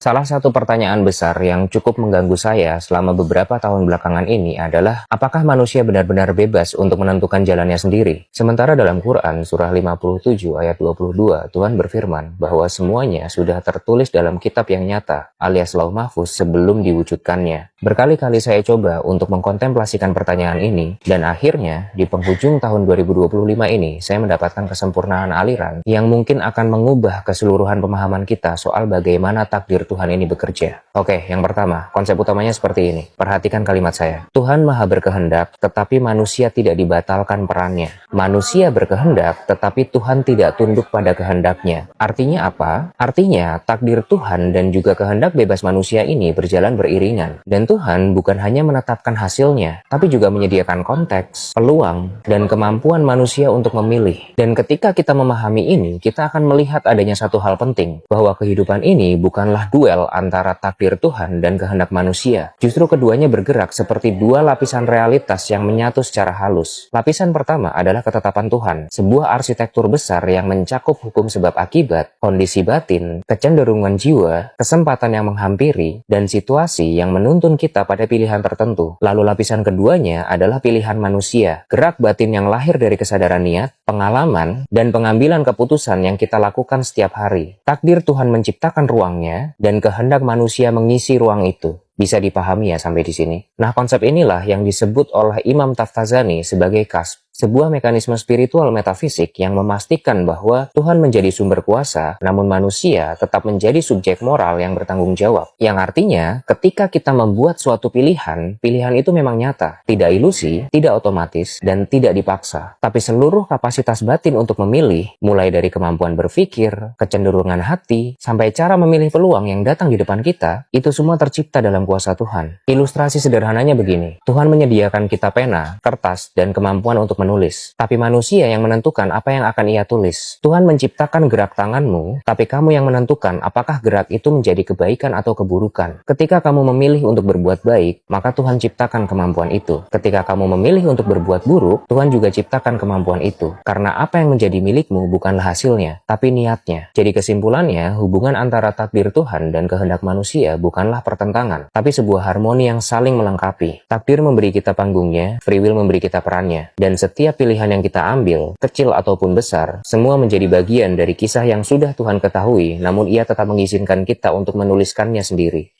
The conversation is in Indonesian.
Salah satu pertanyaan besar yang cukup mengganggu saya selama beberapa tahun belakangan ini adalah apakah manusia benar-benar bebas untuk menentukan jalannya sendiri? Sementara dalam Quran surah 57 ayat 22 Tuhan berfirman bahwa semuanya sudah tertulis dalam kitab yang nyata alias Lauh Mahfuz sebelum diwujudkannya. Berkali-kali saya coba untuk mengkontemplasikan pertanyaan ini dan akhirnya di penghujung tahun 2025 ini saya mendapatkan kesempurnaan aliran yang mungkin akan mengubah keseluruhan pemahaman kita soal bagaimana takdir Tuhan ini bekerja. Oke, yang pertama, konsep utamanya seperti ini. Perhatikan kalimat saya. Tuhan maha berkehendak, tetapi manusia tidak dibatalkan perannya. Manusia berkehendak, tetapi Tuhan tidak tunduk pada kehendaknya. Artinya apa? Artinya, takdir Tuhan dan juga kehendak bebas manusia ini berjalan beriringan. Dan Tuhan bukan hanya menetapkan hasilnya, tapi juga menyediakan konteks, peluang, dan kemampuan manusia untuk memilih. Dan ketika kita memahami ini, kita akan melihat adanya satu hal penting, bahwa kehidupan ini bukanlah duel antara takdir Tuhan dan kehendak manusia. Justru keduanya bergerak seperti dua lapisan realitas yang menyatu secara halus. Lapisan pertama adalah ketetapan Tuhan, sebuah arsitektur besar yang mencakup hukum sebab akibat, kondisi batin, kecenderungan jiwa, kesempatan yang menghampiri, dan situasi yang menuntun kita pada pilihan tertentu. Lalu lapisan keduanya adalah pilihan manusia, gerak batin yang lahir dari kesadaran niat, pengalaman, dan pengambilan keputusan yang kita lakukan setiap hari. Takdir Tuhan menciptakan ruangnya, dan kehendak manusia mengisi ruang itu. Bisa dipahami ya sampai di sini? Nah, konsep inilah yang disebut oleh Imam Taftazani sebagai kasb. Sebuah mekanisme spiritual metafisik yang memastikan bahwa Tuhan menjadi sumber kuasa, namun manusia tetap menjadi subjek moral yang bertanggung jawab. Yang artinya, ketika kita membuat suatu pilihan, pilihan itu memang nyata, tidak ilusi, tidak otomatis, dan tidak dipaksa. Tapi seluruh kapasitas batin untuk memilih, mulai dari kemampuan berpikir, kecenderungan hati, sampai cara memilih peluang yang datang di depan kita, itu semua tercipta dalam kuasa Tuhan. Ilustrasi sederhananya begini, Tuhan menyediakan kita pena, kertas, dan kemampuan untuk menulis. Tapi manusia yang menentukan apa yang akan ia tulis. Tuhan menciptakan gerak tanganmu, tapi kamu yang menentukan apakah gerak itu menjadi kebaikan atau keburukan. Ketika kamu memilih untuk berbuat baik, maka Tuhan ciptakan kemampuan itu. Ketika kamu memilih untuk berbuat buruk, Tuhan juga ciptakan kemampuan itu. Karena apa yang menjadi milikmu bukanlah hasilnya, tapi niatnya. Jadi kesimpulannya, hubungan antara takdir Tuhan dan kehendak manusia bukanlah pertentangan, tapi sebuah harmoni yang saling melengkapi. Takdir memberi kita panggungnya, free will memberi kita perannya, dan setiap pilihan yang kita ambil, kecil ataupun besar, semua menjadi bagian dari kisah yang sudah Tuhan ketahui, namun Ia tetap mengizinkan kita untuk menuliskannya sendiri.